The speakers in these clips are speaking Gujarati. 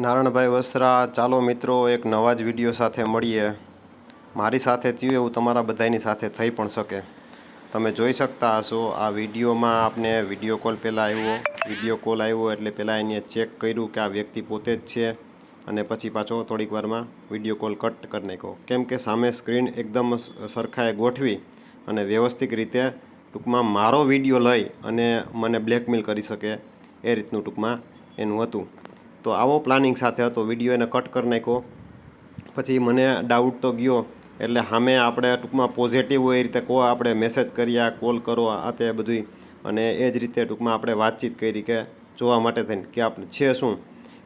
નારણભાઈ વસરા, ચાલો મિત્રો એક નવા જ વિડીયો સાથે મળીએ. મારી સાથે થયું એવું તમારા બધાની સાથે થઈ પણ શકે. તમે જોઈ શકતા હશો આ વિડીયોમાં આપને વિડીયો કોલ પહેલાં આવ્યો. વિડીયો કોલ આવ્યો એટલે પહેલાં એને ચેક કર્યું કે આ વ્યક્તિ પોતે જ છે, અને પછી પાછો થોડીક વારમાં વિડીયો કોલ કટ કરી નાખ્યો. કેમ કે સામે સ્ક્રીન એકદમ સરખાએ ગોઠવી અને વ્યવસ્થિત રીતે ટૂંકમાં મારો વિડીયો લઈ અને મને બ્લેકમેલ કરી શકે એ રીતનું ટૂંકમાં એનું હતું. તો આવો પ્લાનિંગ સાથે હતો. વિડીયો એને કટ કરી નાખ્યો. પછી મને ડાઉટ તો ગયો, એટલે સામે આપણે ટૂંકમાં પોઝિટિવ હોય એ રીતે કહો, આપણે મેસેજ કર્યા, કોલ કરો, આ તે બધું, અને એ જ રીતે ટૂંકમાં આપણે વાતચીત કરી કે જોવા માટે થઈને કે આપણે છે શું.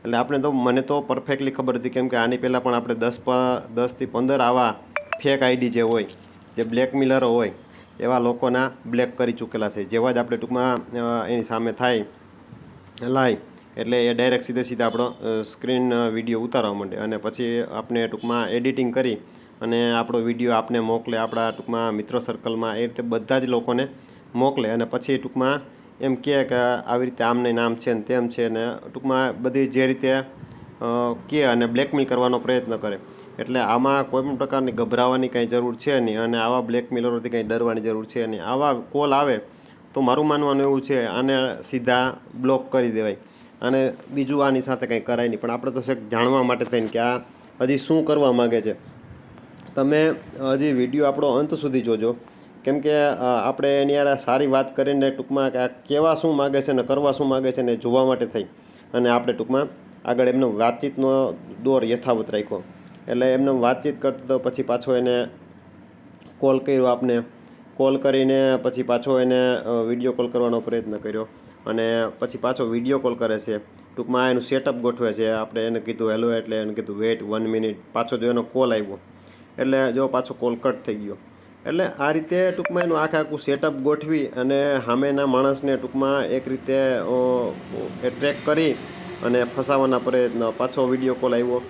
એટલે આપણે તો મને તો પરફેક્ટલી ખબર હતી, કેમ કે આની પહેલાં પણ આપણે 10થી 15 આવા ફેક આઈડી જે હોય, જે બ્લેકમેલરો હોય, એવા લોકોના બ્લેક કરી ચૂકેલા છે. જેવા જ આપણે ટૂંકમાં એની સામે થાય લાઈવ, એટલે એ ડાયરેક્ટ સીધે આપણો સ્ક્રીન વિડીયો ઉતારવા માંડે, અને પછી આપણે ટૂંકમાં એડિટિંગ કરી અને આપણો વિડીયો આપને મોકલે, આપણા ટૂંકમાં મિત્ર સર્કલમાં, એ રીતે બધા જ લોકોને મોકલે. અને પછી ટૂંકમાં એમ કહે કે આવી રીતે આમને નામ છે ને તેમ છે, ને ટૂંકમાં બધી જે રીતે કહે અને બ્લેકમેલ કરવાનો પ્રયત્ન કરે. એટલે આમાં કોઈ પણ પ્રકારની ગભરાવાની કાંઈ જરૂર છે નહીં, અને આવા બ્લેકમેલરોથી કંઈ ડરવાની જરૂર છે નહીં. આવા કોલ આવે તો મારું માનવાનું એવું છે, આને સીધા બ્લોક કરી દેવાય, અને બીજું આની સાથે કંઈ કરાય નહીં. પણ આપણે તો જાણવા માટે થઈને કે આ હજી શું કરવા માગે છે. તમે હજી વિડીયો આપણો અંત સુધી જોજો, કેમ કે આપણે એની યાર સારી વાત કરીને ટૂંકમાં કે આ કહેવા શું માગે છે ને કરવા શું માગે છે ને જોવા માટે થઈ અને આપણે ટૂંકમાં આગળ એમનો વાતચીતનો દોર યથાવત રાખ્યો. એટલે એમને વાતચીત કરતો તો પછી પાછો એને કોલ કર્યો, આપને કોલ કરીને પછી પાછો એને વિડીયો કોલ કરવાનો પ્રયત્ન કર્યો, અને પછી પાછો વિડીયો કોલ કરે છે. ટૂંકમાં એનું સેટઅપ ગોઠવે છે. આપણે એને કીધું હેલો, એટલે એને કીધું વેઇટ 1 મિનિટ. પાછો જો એનો કોલ આવ્યો એટલે જો પાછો કોલ કટ થઈ ગયો. એટલે આ રીતે ટૂંકમાં એનું આખું સેટઅપ ગોઠવી અને સામેના માણસને ટૂંકમાં એક રીતે ટ્રેક કરી અને ફસાવાના પ્રયત્ન. પાછો વિડીયો કોલ આવ્યો,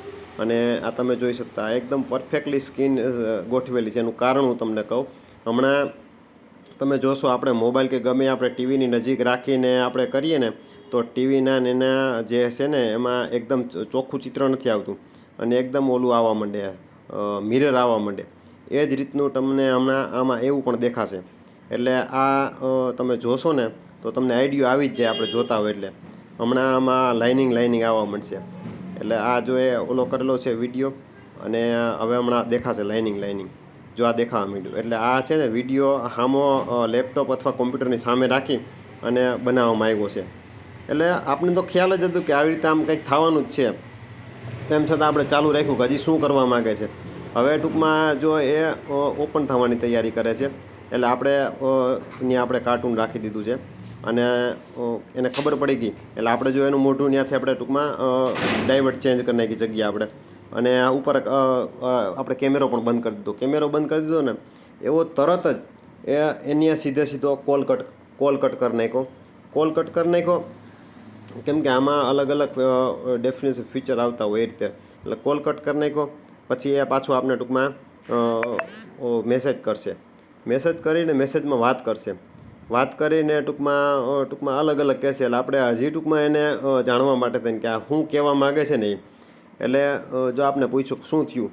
અને આ તમે જોઈ શકતા એકદમ પરફેક્ટલી સ્કીન ગોઠવેલી છે. એનું કારણ હું તમને કહું. હમણાં તમે જોશો, આપણે મોબાઈલ કે ગમે આપણે ટીવીની નજીક રાખીને આપણે કરીએ ને, તો ટીવીના ને એના જે છે ને એમાં એકદમ ચોખ્ખું ચિત્ર નથી આવતું, અને એકદમ ઓલું આવવા માંડે, મિરર આવવા માંડે. એ જ રીતનું તમને હમણાં આમાં એવું પણ દેખાશે. એટલે આ તમે જોશો ને તો તમને આઈડિયો આવી જ જાય આપણે જોતા હોય. એટલે હમણાં આમાં લાઇનિંગ આવવા માંડશે. એટલે આ જો એ ઓલો કરેલો છે વિડીયો, અને હવે હમણાં દેખાશે લાઇનિંગ. જો આ દેખાવા માંડ્યું, એટલે આ છે ને વિડીયો સામો લેપટોપ અથવા કોમ્પ્યુટરની સામે રાખી અને બનાવવામાં આવ્યો છે. એટલે આપણે તો ખ્યાલ જ હતું કે આવી રીતે આમ કંઈક થવાનું જ છે. તેમ છતાં આપણે ચાલુ રાખ્યું કે હજી શું કરવા માગે છે. હવે ટૂંકમાં જો એ ઓપન થવાની તૈયારી કરે છે, એટલે આપણે કાર્ટૂન રાખી દીધું છે, અને એને ખબર પડી ગઈ. એટલે આપણે જો એનું મોઢું ત્યાંથી આપણે ટૂંકમાં ડાયવર્ટ ચેન્જ કરી નાખી જગ્યા આપણે, અને ઉપર આપણે કેમેરો પણ બંધ કરી દીધો. કેમેરો બંધ કરી દીધો ને એવો તરત જ એની સીધો કોલ કટ કરી નાખ્યો. કોલ કટ કરી નાખ્યો, કેમ કે આમાં અલગ અલગ ડેફિનેશન ફીચર આવતા હોય એ રીતે. એટલે કોલ કટ કરી નાખ્યો. પછી એ પાછું આપણે ટૂંકમાં મેસેજ કરશે. મેસેજ કરીને મેસેજમાં વાત કરશે. વાત કરીને ટૂંકમાં અલગ અલગ કહેશે. એટલે આપણે હજી ટૂંકમાં એને જાણવા માટે થઈને કે આ શું કહેવા માગે છે ને એ. એટલે જો આપણે પૂછ્યું શું થયું,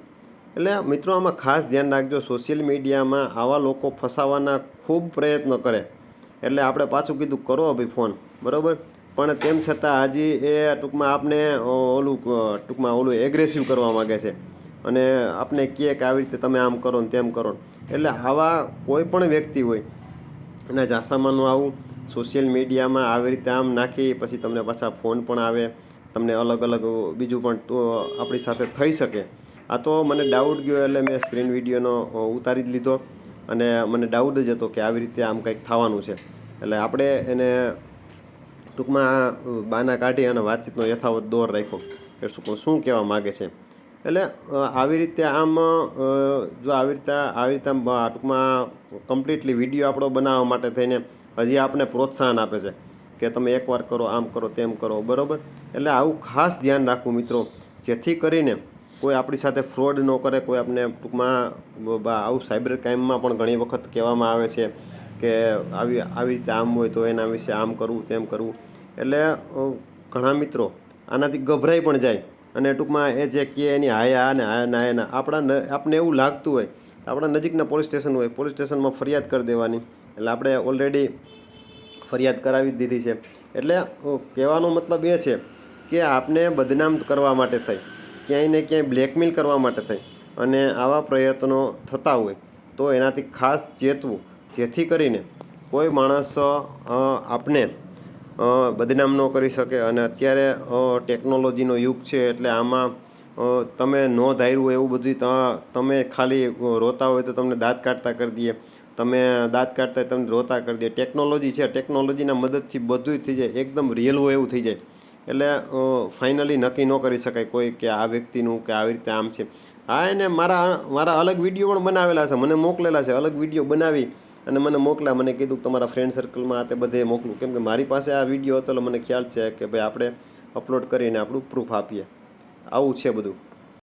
એટલે મિત્રો આમાં ખાસ ધ્યાન રાખજો. સોશિયલ મીડિયામાં આવા લોકો ફસાવાના ખૂબ પ્રયત્નો કરે. એટલે આપણે પાછું કીધું કરો ભાઈ ફોન, બરાબર, પણ તેમ છતાં હજી એ ટૂંકમાં આપને ઓલું એગ્રેસિવ કરવા માગે છે, અને આપણે કહે કે આવી રીતે તમે આમ કરો ને તેમ કરો. એટલે આવા કોઈ પણ વ્યક્તિ હોય એના જાસામાનું આવું સોશિયલ મીડિયામાં આવી રીતે આમ નાખી પછી તમને પાછા ફોન પણ આવે, તમને અલગ અલગ બીજું પણ આપણી સાથે થઈ શકે. આ તો મને ડાઉટ ગયો, એટલે મેં સ્ક્રીન વિડીયોનો ઉતારી જ લીધો, અને મને ડાઉટ જ હતો કે આવી રીતે આમ કંઈક થવાનું છે. એટલે આપણે એને ટૂંકમાં બાના કાઢી અને વાતચીતનો યથાવત દોર રાખ્યો કે શું કહેવા માગે છે. એટલે આવી રીતે આમ જો આવી રીતે ટૂંકમાં કમ્પ્લીટલી વિડીયો આપણો બનાવવા માટે થઈને હજી આપણે પ્રોત્સાહન આપે છે કે તમે એકવાર કરો, આમ કરો, તેમ કરો, બરાબર. એટલે આવું ખાસ ધ્યાન રાખવું મિત્રો, જેથી કરીને કોઈ આપણી સાથે ફ્રોડ ન કરે. કોઈ આપણે ટૂંકમાં આવું સાયબર ક્રાઇમમાં પણ ઘણી વખત કહેવામાં આવે છે કે આવી રીતે આમ હોય તો એના વિશે આમ કરવું, તેમ કરવું. એટલે ઘણા મિત્રો આનાથી ગભરાઈ પણ જાય અને ટૂંકમાં એ જે કહે એની હાયા અને હાયા એના આપણે એવું લાગતું હોય આપણા નજીકના પોલીસ સ્ટેશન હોય, પોલીસ સ્ટેશનમાં ફરિયાદ કરી દેવાની. એટલે આપણે ઓલરેડી ફરિયાદ કરાવી જ દીધી છે. એટલે કહેવાનો મતલબ એ છે કે આપને બદનામ કરવા માટે થઈ, ક્યાંય ને ક્યાંય બ્લેકમેલ કરવા માટે થઈ અને આવા પ્રયત્નો થતા હોય તો એનાથી ખાસ ચેતવું, જેથી કરીને કોઈ માણસ આપને બદનામ ન કરી શકે. અને અત્યારે ટેકનોલોજીનો યુગ છે એટલે આમાં તમે ન ધાર્યું હોય એવું બધું તમે ખાલી રોતા હોય તો તમને દાંત કાઢતા કરી દઈએ, તમે દાંત કાઢતા તમને રોતા કરી દે. ટેકનોલોજી છે, ટેકનોલોજીના મદદથી બધું થઈ જાય, એકદમ રિયલ હોય એવું થઈ જાય. એટલે ફાઇનલી નક્કી ન કરી શકાય કોઈ કે આ વ્યક્તિનું કે આવી રીતે આમ છે. હા, એને મારા અલગ વિડીયો પણ બનાવેલા છે, મને મોકલેલા છે, અલગ વિડીયો બનાવી અને મને મોકલા. મને કીધું તમારા ફ્રેન્ડ સર્કલમાં આ તે બધે મોકલું, કેમ કે મારી પાસે આ વિડીયો હતો એટલે મને ખ્યાલ છે કે ભાઈ આપણે અપલોડ કરીને આપણું પ્રૂફ આપીએ. આવું છે બધું.